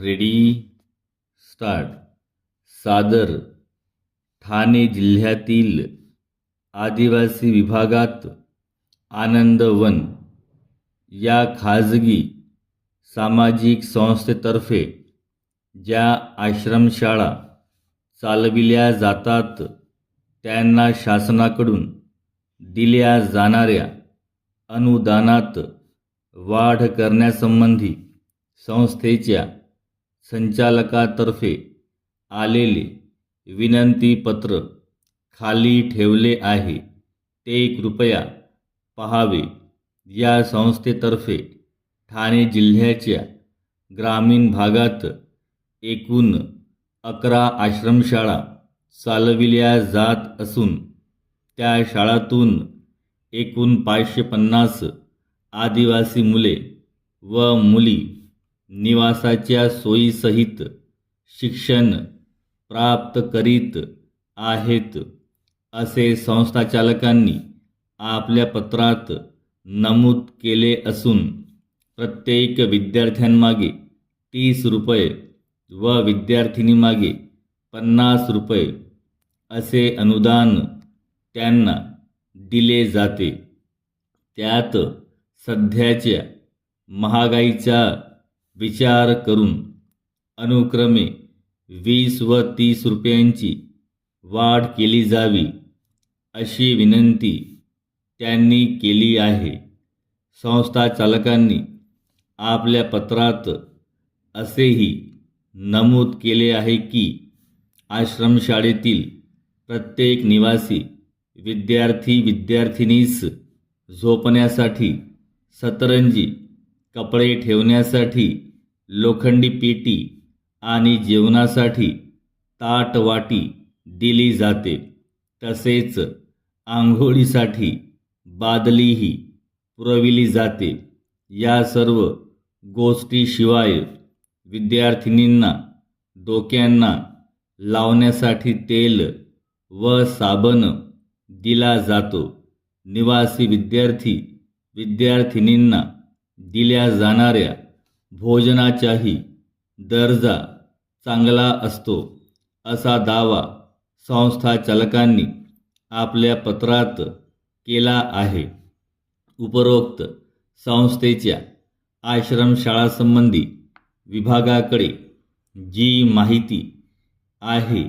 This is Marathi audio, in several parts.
Ready start. सादर ठाणे जिल्ह्यातील आदिवासी विभागात आनंदवन या खाजगी सामाजिक संस्थेतर्फे ज्या आश्रमशाळा चालविल्या जातात त्यांना शासनाकडून दिल्या जाणाऱ्या अनुदानात वाढ करण्यासंबंधी संस्थेच्या संचालकातर्फे आलेले विनंती पत्र खाली ठेवले आहे, ते कृपया पाहावे. या संस्थेतर्फे ठाणे जिल्ह्याच्या ग्रामीण भागात एकूण 11 आश्रमशाळा चालविल्या जात असून त्या शाळांतून एकूण 550 आदिवासी मुले व मुली निवासाच्या सोयीसहित शिक्षण प्राप्त करीत आहेत, असे संस्थाचालकांनी आपल्या पत्रात नमूद केले असून प्रत्येक विद्यार्थ्यांमागे 30 रुपये व विद्यार्थिनीमागे 50 रुपये असे अनुदान त्यांना दिले जाते. त्यात सध्याच्या महागाईचा विचार करून अनुक्रमे 20 व 30 रुपयांची वाढ केली जावी, अशी विनंती त्यांनी केली आहे. संस्था चालकांनी आपल्या पत्रात असेही नमूद केले आहे की आश्रमशाळेतील प्रत्येक निवासी विद्यार्थीनीस झोपण्यासाठी सतरंजी, कपडे ठेवण्यासाठी लोखंडी पेटी आणि जेवणासाठी ताटवाटी दिली जाते. तसेच आंघोळीसाठी बादलीही पुरविली जाते. या सर्व गोष्टीशिवाय विद्यार्थिनींना डोक्यांना लावण्यासाठी तेल व साबण दिला जातो. निवासी विद्यार्थिनींना दिल्या जाणाऱ्या भोजनाचाही दर्जा चांगला असतो, असा दावा संस्था चालकांनी आपल्या पत्रात केला आहे. उपरोक्त संस्थेच्या आश्रमशाळांसंबंधी विभागाकडे जी माहिती आहे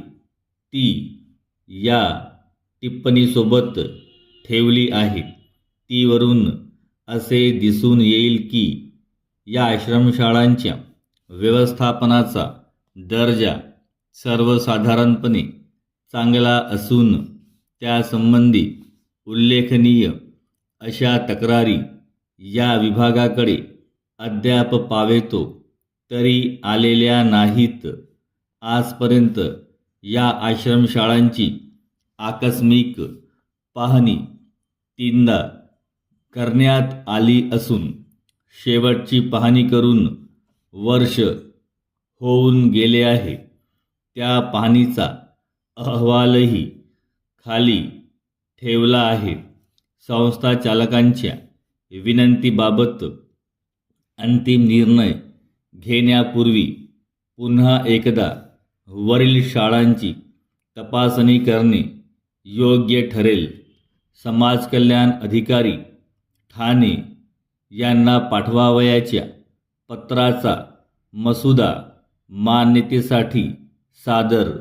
ती या टिप्पणीसोबत ठेवली आहे. तीवरून असे दिसून येईल की या आश्रमशाळांच्या व्यवस्थापनाचा दर्जा सर्वसाधारणपणे चांगला असून त्यासंबंधी उल्लेखनीय अशा तक्रारी या विभागाकडे अद्याप पावेतो तरी आलेल्या नाहीत. आजपर्यंत या आश्रमशाळांची आकस्मिक पाहणी 3दा करण्यात आली असून शेवटची पाहणी करून वर्ष होऊन गेले आहे. त्या पाहणीचा अहवालही खाली ठेवला आहे. संस्था चालकांच्या विनंतीबाबत अंतिम निर्णय घेण्यापूर्वी पुन्हा एकदा वरील शाळांची तपासणी करणे योग्य ठरेल. समाज कल्याण अधिकारी ठाणे यांना पाठवावयाच्या पत्राचा मसुदा मान्यतेसाठी सादर